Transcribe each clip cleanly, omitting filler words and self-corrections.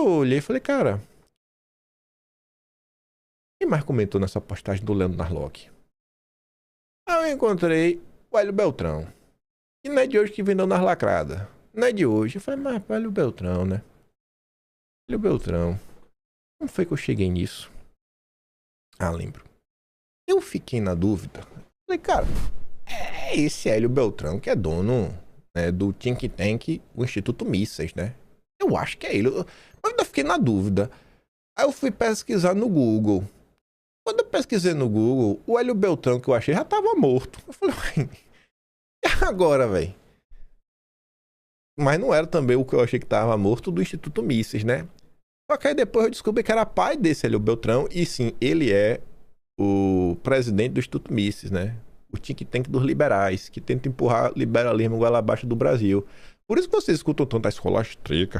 eu olhei e falei, cara, quem mais comentou nessa postagem do Leandro Narlock? Aí eu encontrei o Hélio Beltrão. E não é de hoje que vendeu nas lacradas. Não é de hoje. Eu falei, mas Hélio Beltrão, né? Hélio Beltrão. Como foi que eu cheguei nisso? Ah, lembro. Eu fiquei na dúvida. Falei, cara, é esse Hélio Beltrão que é dono, né, do think tank, o Instituto Mises, né? Eu acho que é ele. Mas ainda fiquei na dúvida. Aí eu fui pesquisar no Google. Quando eu pesquisei no Google, o Hélio Beltrão que eu achei já tava morto. Eu falei, ué, e agora, velho? Mas não era também o que eu achei que tava morto do Instituto Mises, né? Só que aí depois eu descobri que era pai desse Hélio Beltrão. E sim, ele é o presidente do Instituto Mises, né? O think tank dos liberais, que tenta empurrar o liberalismo goela abaixo do Brasil. Por isso que vocês escutam tanto a escola austríaca,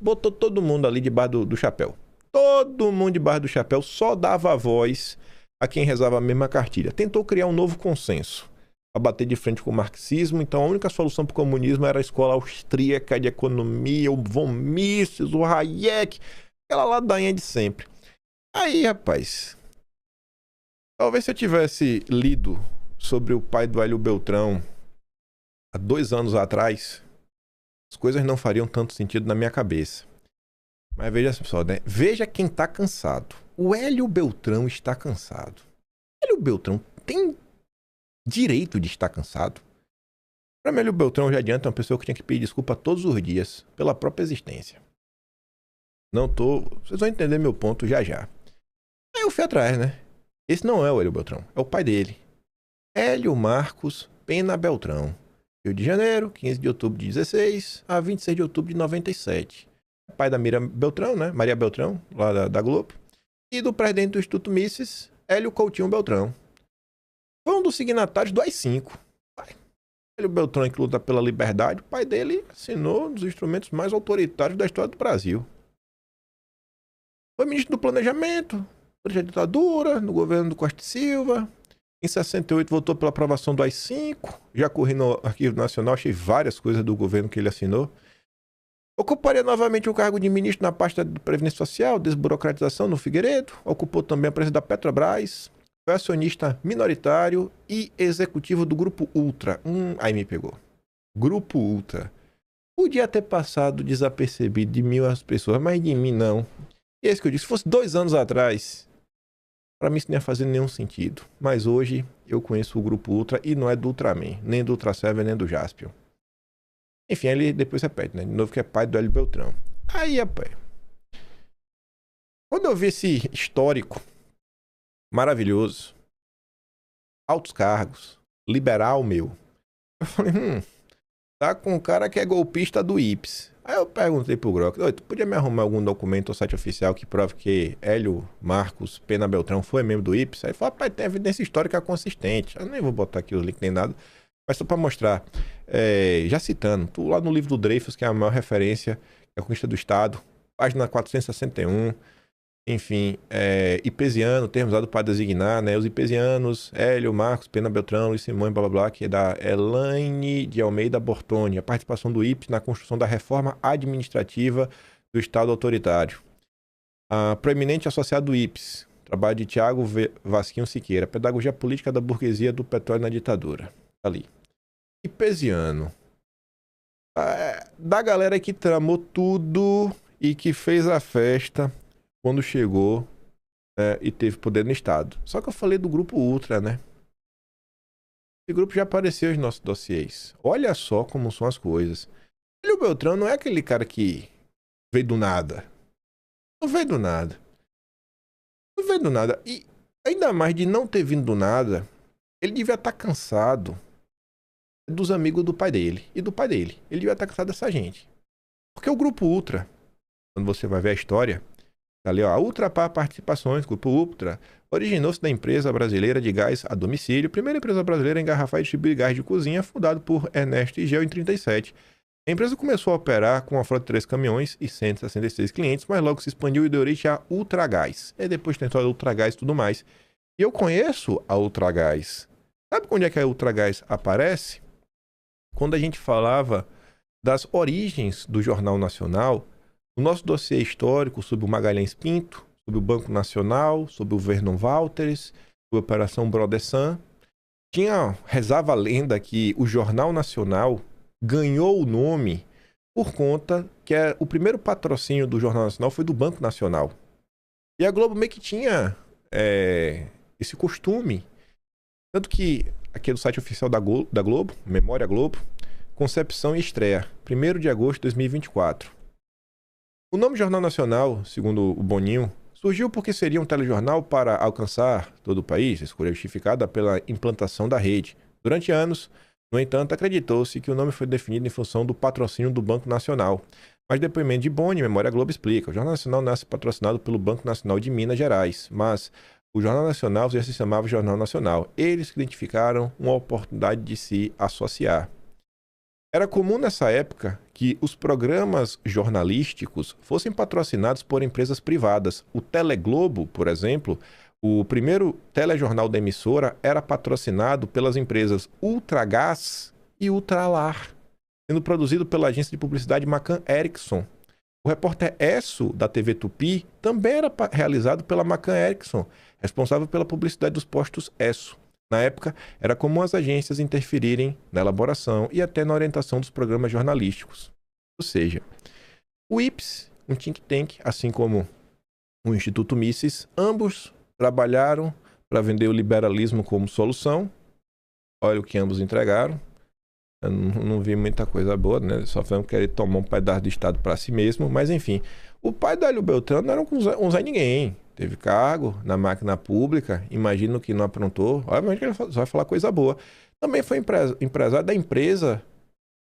botou todo mundo ali debaixo do chapéu. Todo mundo debaixo do chapéu, só dava voz a quem rezava a mesma cartilha. Tentou criar um novo consenso para bater de frente com o marxismo. Então a única solução para o comunismo era a escola austríaca de economia, o von Mises, o Hayek, aquela ladainha de sempre. Aí, rapaz, talvez se eu tivesse lido sobre o pai do Hélio Beltrão há 2 anos atrás, as coisas não fariam tanto sentido na minha cabeça. Mas veja só, né? Veja quem tá cansado. O Hélio Beltrão está cansado. O Hélio Beltrão tem direito de estar cansado? Para mim, Hélio Beltrão já adianta, é uma pessoa que tinha que pedir desculpa todos os dias pela própria existência. Não tô... Vocês vão entender meu ponto já já. Aí eu fui atrás, né? Esse não é o Hélio Beltrão, é o pai dele. Hélio Marcos Pena Beltrão. Rio de Janeiro, 15 de outubro de 16 a 26 de outubro de 97. Pai da Miriam Beltrão, né? Maria Beltrão, lá da Globo. E do presidente do Instituto Mises, Hélio Coutinho Beltrão. Foi um dos signatários do AI-5. Hélio Beltrão, que luta pela liberdade, o pai dele assinou um dos instrumentos mais autoritários da história do Brasil. Foi ministro do Planejamento, durante a ditadura, no governo do Costa e Silva. Em 68 votou pela aprovação do AI-5. Já corri no Arquivo Nacional, achei várias coisas do governo que ele assinou. Ocuparia novamente o cargo de ministro na pasta de Previdência Social, desburocratização no Figueiredo. Ocupou também a presidência da Petrobras. Foi acionista minoritário e executivo do Grupo Ultra. Aí me pegou. Grupo Ultra. Podia ter passado desapercebido de mil as pessoas, mas de mim não. E é isso que eu disse. Se fosse 2 anos atrás, para mim isso não ia fazer nenhum sentido. Mas hoje eu conheço o Grupo Ultra e não é do Ultraman, nem do Ultraserver, nem do Jaspion. Enfim, ele depois repete, né? De novo que é pai do Hélio Beltrão. Aí, rapaz. Quando eu vi esse histórico maravilhoso, altos cargos, liberal meu, eu falei, tá com um cara que é golpista do IPS. Aí eu perguntei pro Grok, tu podia me arrumar algum documento ou site oficial que prove que Hélio Marcos Pena Beltrão foi membro do IPS? Aí ele falou, rapaz, tem evidência histórica consistente. Eu nem vou botar aqui o link nem nada, mas só pra mostrar. Já citando, tu lá no livro do Dreyfus, que é a maior referência, é a Conquista do Estado, página 461, enfim, Ipesiano, termo usado para designar, né, os Ipesianos, Hélio, Marcos, Pena Beltrão, Luiz Simões, blá blá blá, que é da Elaine de Almeida Bortoni, a participação do IPS na construção da reforma administrativa do Estado autoritário. A proeminente associado do IPS, trabalho de Tiago Vasquinho Siqueira, pedagogia política da burguesia do petróleo na ditadura, ali. Ipesiano, da galera que tramou tudo e que fez a festa quando chegou e teve poder no Estado. Só que eu falei do Grupo Ultra, né? Esse grupo já apareceu nos nossos dossiês. Olha só como são as coisas. O Beltrão não é aquele cara que veio do nada. Não veio do nada. Não veio do nada. E ainda mais de não ter vindo do nada, ele devia estar cansado dos amigos do pai dele e do pai dele. Ele devia estar cansado dessa gente. Porque o Grupo Ultra, quando você vai ver a história, tá ali, ó, a Ultrapar Participações, Grupo Ultra, originou-se da empresa brasileira de gás a domicílio, primeira empresa brasileira a engarrafar e distribuir gás de cozinha, fundada por Ernesto Igel em 1937. A empresa começou a operar com uma frota de 3 caminhões e 166 clientes, mas logo se expandiu e deu origem a Ultragás. E depois tentou a Ultragás e tudo mais. E eu conheço a Ultragás. Sabe onde é que a Ultragás aparece? Quando a gente falava das origens do Jornal Nacional, No nosso dossiê histórico sobre o Magalhães Pinto, sobre o Banco Nacional, sobre o Vernon Walters, sobre a Operação Brodessan, rezava a lenda que o Jornal Nacional ganhou o nome por conta que o primeiro patrocínio do Jornal Nacional foi do Banco Nacional. E a Globo meio que tinha esse costume. Tanto que aqui é do site oficial da Globo, Memória Globo, concepção e estreia, 1º de agosto de 2024. O nome Jornal Nacional, segundo o Boninho, surgiu porque seria um telejornal para alcançar todo o país, escolha justificada pela implantação da rede. Durante anos, no entanto, acreditou-se que o nome foi definido em função do patrocínio do Banco Nacional. Mas depoimento de Boni, Memória Globo explica. O Jornal Nacional nasce patrocinado pelo Banco Nacional de Minas Gerais, mas o Jornal Nacional já se chamava Jornal Nacional. Eles identificaram uma oportunidade de se associar. Era comum nessa época que os programas jornalísticos fossem patrocinados por empresas privadas. O Teleglobo, por exemplo, o primeiro telejornal da emissora era patrocinado pelas empresas Ultragás e Ultralar, sendo produzido pela agência de publicidade McCann Erickson. O repórter Esso, da TV Tupi, também era realizado pela McCann Erickson, responsável pela publicidade dos postos Esso. Na época, era comum as agências interferirem na elaboração e até na orientação dos programas jornalísticos. Ou seja, o IPES, um think tank, assim como o Instituto Mises, ambos trabalharam para vender o liberalismo como solução. Olha o que ambos entregaram. Eu não vi muita coisa boa, né? Só vamos querer tomar um pedaço do Estado para si mesmo. Mas, enfim, o pai do Hélio Beltrano não era um Zé Ninguém. Teve cargo na máquina pública, imagino que não aprontou. Obviamente que ele só vai falar coisa boa. Também foi empresário da empresa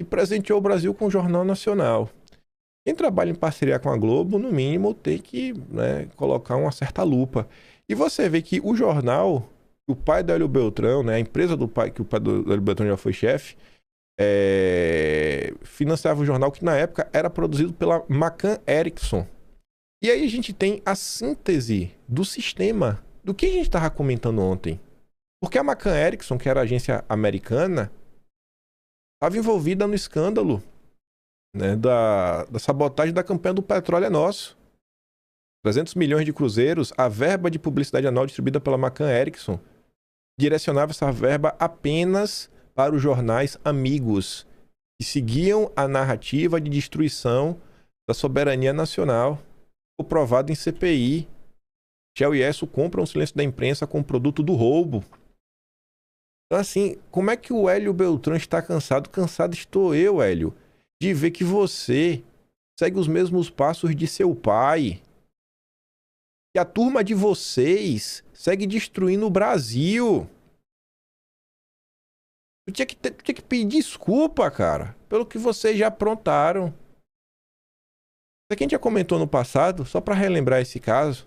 que presenteou o Brasil com o Jornal Nacional. Quem trabalha em parceria com a Globo, no mínimo, tem que, né, colocar uma certa lupa. E você vê que o jornal, o pai do Hélio Beltrão, né, a empresa do pai, que o pai do Hélio Beltrão já foi chefe, financiava o jornal que na época era produzido pela McCann Erickson. E aí a gente tem a síntese do sistema, do que a gente estava comentando ontem. Porque a McCann Erickson, que era a agência americana, estava envolvida no escândalo, né, da sabotagem da campanha do Petróleo é Nosso. 300 milhões de cruzeiros, a verba de publicidade anual distribuída pela McCann Erickson direcionava essa verba apenas para os jornais amigos, que seguiam a narrativa de destruição da soberania nacional. Foi provado em CPI. Shell e Esso compram o silêncio da imprensa com o produto do roubo. Então, assim, como é que o Hélio Beltrão está cansado? Cansado estou eu, Hélio, de ver que você segue os mesmos passos de seu pai. E a turma de vocês segue destruindo o Brasil. Tu tinha que pedir desculpa, cara, pelo que vocês já aprontaram. Isso aqui a gente já comentou no passado, só para relembrar esse caso.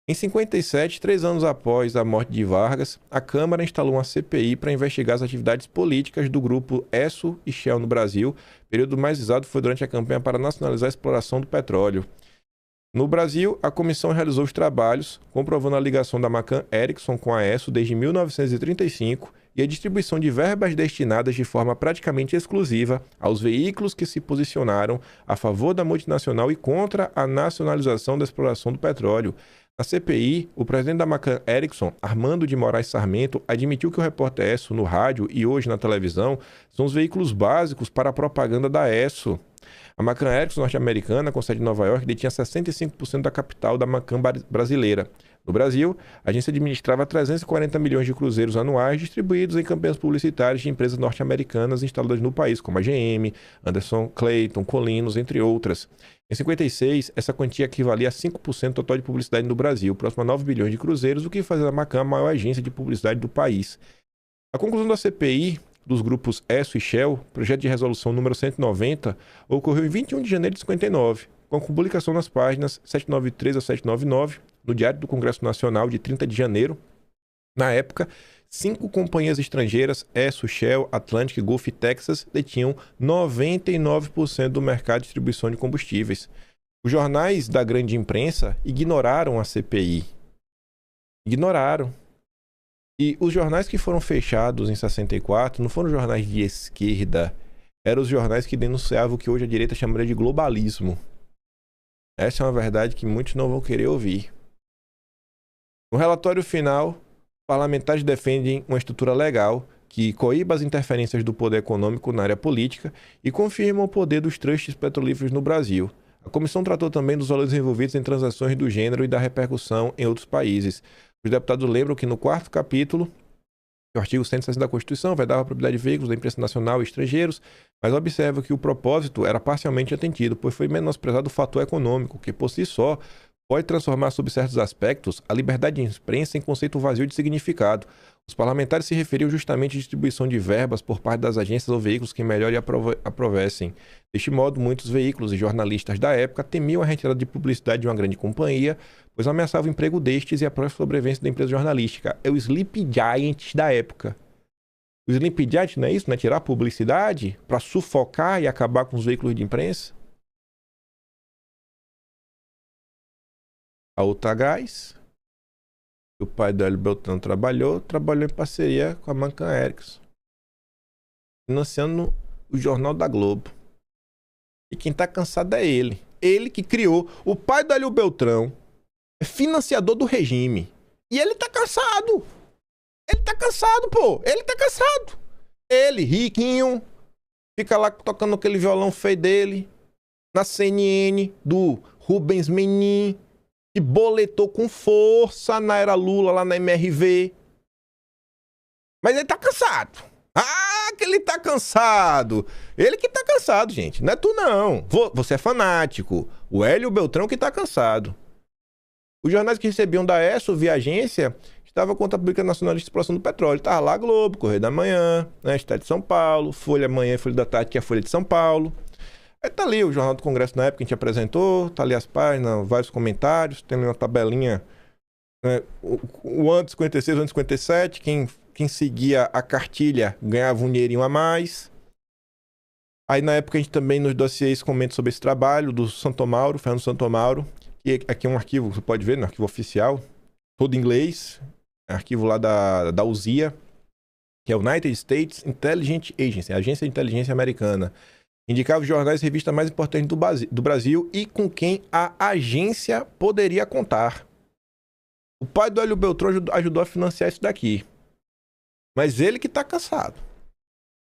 Em 57, 3 anos após a morte de Vargas, a Câmara instalou uma CPI para investigar as atividades políticas do grupo Esso e Shell no Brasil. O período mais visado foi durante a campanha para nacionalizar a exploração do petróleo. No Brasil, a comissão realizou os trabalhos, comprovando a ligação da McCann Erickson com a Esso desde 1935 e a distribuição de verbas destinadas de forma praticamente exclusiva aos veículos que se posicionaram a favor da multinacional e contra a nacionalização da exploração do petróleo. Na CPI, o presidente da McCann Erickson, Armando de Moraes Sarmento, admitiu que o repórter Esso no rádio e hoje na televisão são os veículos básicos para a propaganda da Esso. A McCann Erickson norte-americana, com sede em Nova York, detinha 65% da capital da McCann brasileira. No Brasil, a agência administrava 340 milhões de cruzeiros anuais distribuídos em campanhas publicitárias de empresas norte-americanas instaladas no país, como a GM, Anderson Clayton, Colinos, entre outras. Em 56, essa quantia equivalia a 5% do total de publicidade no Brasil, próximo a 9 bilhões de cruzeiros, o que fazia da McCann a maior agência de publicidade do país. A conclusão da CPI dos grupos Esso e Shell, projeto de resolução número 190, ocorreu em 21 de janeiro de 59, com a publicação nas páginas 793 a 799, no Diário do Congresso Nacional, de 30 de janeiro. Na época, 5 companhias estrangeiras, Esso, Shell, Atlantic, Gulf e Texas, detinham 99% do mercado de distribuição de combustíveis. Os jornais da grande imprensa ignoraram a CPI. Ignoraram. E os jornais que foram fechados em 64 não foram jornais de esquerda, eram os jornais que denunciavam o que hoje a direita chamaria de globalismo. Essa é uma verdade que muitos não vão querer ouvir. No relatório final, parlamentares defendem uma estrutura legal que coíba as interferências do poder econômico na área política e confirma o poder dos trusts petrolíferos no Brasil. A comissão tratou também dos valores envolvidos em transações do gênero e da repercussão em outros países. Os deputados lembram que no quarto capítulo, o artigo 160 da Constituição vedava a propriedade de veículos da imprensa nacional e estrangeiros, mas observa que o propósito era parcialmente atendido, pois foi menosprezado o fator econômico, que por si só pode transformar, sob certos aspectos, a liberdade de imprensa em conceito vazio de significado. Os parlamentares se referiam justamente à distribuição de verbas por parte das agências ou veículos que melhor lhe aprovessem. Deste modo, muitos veículos e jornalistas da época temiam a retirada de publicidade de uma grande companhia, pois ameaçava o emprego destes e a própria sobrevivência da empresa jornalística. É o Sleep Giant da época. O Sleep Giant não é isso? Não é tirar a publicidade para sufocar e acabar com os veículos de imprensa? A Ultragás, o pai do Hélio Beltrão trabalhou em parceria com a McCann Erickson, financiando o Jornal da Globo. E quem tá cansado é ele. Ele que criou. O pai do Hélio Beltrão é financiador do regime. E ele tá cansado. Ele tá cansado, pô. Ele tá cansado. Ele, riquinho, fica lá tocando aquele violão feio dele na CNN do Rubens Menin, que boletou com força na era Lula, lá na MRV. Mas ele tá cansado. Ah, que ele tá cansado. Ele que tá cansado, gente. Não é tu, não. Você é fanático. O Hélio Beltrão que tá cansado. Os jornais que recebiam da ESSO via agência estavam contra a política nacionalista de exploração do petróleo. Tava lá Globo, Correio da Manhã, né, Estado de São Paulo, Folha Manhã e Folha da Tarde, que é a Folha de São Paulo. Aí tá ali o Jornal do Congresso na época que a gente apresentou, tá ali as páginas, vários comentários, tem ali uma tabelinha, né, o antes 56, o antes 57, quem seguia a cartilha ganhava um dinheirinho a mais. Aí na época a gente também nos dossiês comenta sobre esse trabalho do Santomauro, Fernando Santomauro, que aqui é um arquivo, você pode ver, no arquivo oficial, todo em inglês, arquivo lá da USIA, que é United States Intelligence Agency, Agência de Inteligência Americana. Indicava os jornais e revistas mais importantes do Brasil e com quem a agência poderia contar. O pai do Hélio Beltrão ajudou a financiar isso daqui. Mas ele que tá cansado.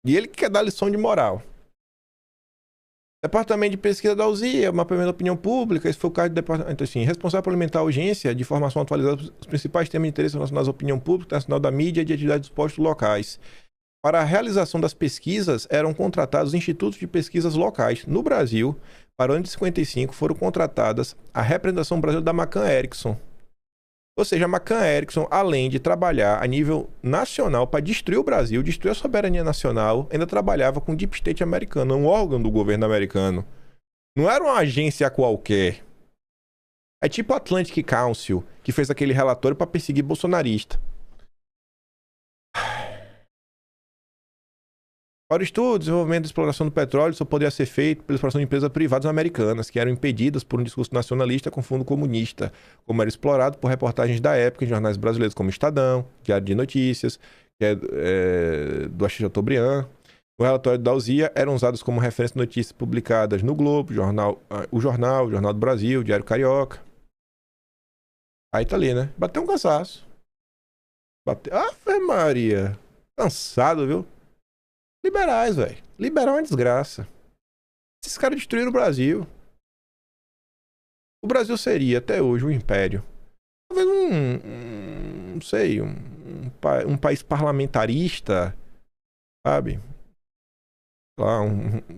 E ele que quer dar lição de moral. Departamento de Pesquisa da USIA, mapeamento da opinião pública, esse foi o caso do departamento, assim, responsável por alimentar a urgência de informação atualizada dos principais temas de interesse relacionados à opinião pública, nacional da mídia e de atividades dos postos locais. Para a realização das pesquisas, eram contratados institutos de pesquisas locais. No Brasil, para o ano de 55, foram contratadas a representação brasileira da McCann Erickson. Ou seja, a McCann Erickson, além de trabalhar a nível nacional para destruir o Brasil, destruir a soberania nacional, ainda trabalhava com o Deep State americano, um órgão do governo americano. Não era uma agência qualquer. É tipo o Atlantic Council, que fez aquele relatório para perseguir bolsonarista. Para o estudo, desenvolvimento e exploração do petróleo só poderia ser feito pela exploração de empresas privadas americanas, que eram impedidas por um discurso nacionalista com fundo comunista, como era explorado por reportagens da época em jornais brasileiros como Estadão, Diário de Notícias, que é do Axis Chateaubriand. No relatório da USIA eram usados como referência de notícias publicadas no Globo, o Jornal do Brasil, Diário Carioca. Aí tá ali, né? Bateu um cansaço. Ave Maria. Cansado, viu? Liberais, velho. Liberal é uma desgraça. Esses caras destruíram o Brasil. O Brasil seria, até hoje, um império. Talvez não sei, um país parlamentarista, sabe? Lá,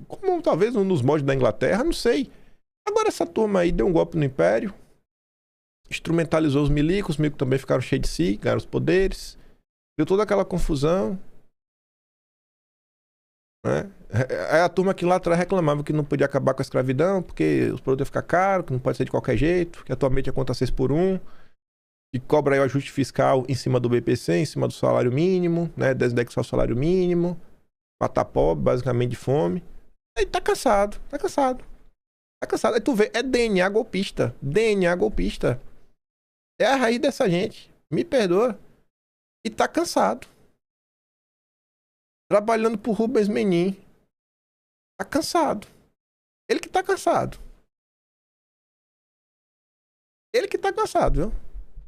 como talvez um dos moldes da Inglaterra, não sei. Agora essa turma aí deu um golpe no império, instrumentalizou os milicos também ficaram cheios de si, ganharam os poderes, deu toda aquela confusão. Né? É a turma que lá atrás reclamava que não podia acabar com a escravidão, porque os produtos iam ficar caros, que não pode ser de qualquer jeito, que atualmente é conta 6 por 1, que cobra aí o ajuste fiscal em cima do BPC, em cima do salário mínimo, né? Desindexar o salário mínimo, matar pobre, basicamente de fome. Aí tá cansado, tá cansado. Tá cansado. Aí tu vê, é DNA golpista. DNA golpista. É a raiz dessa gente. Me perdoa. E tá cansado. Trabalhando pro Rubens Menin. Tá cansado. Ele que tá cansado. Ele que tá cansado, viu?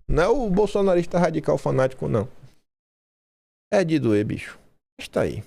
Não é o bolsonarista radical fanático, não. É de doer, bicho. Está aí.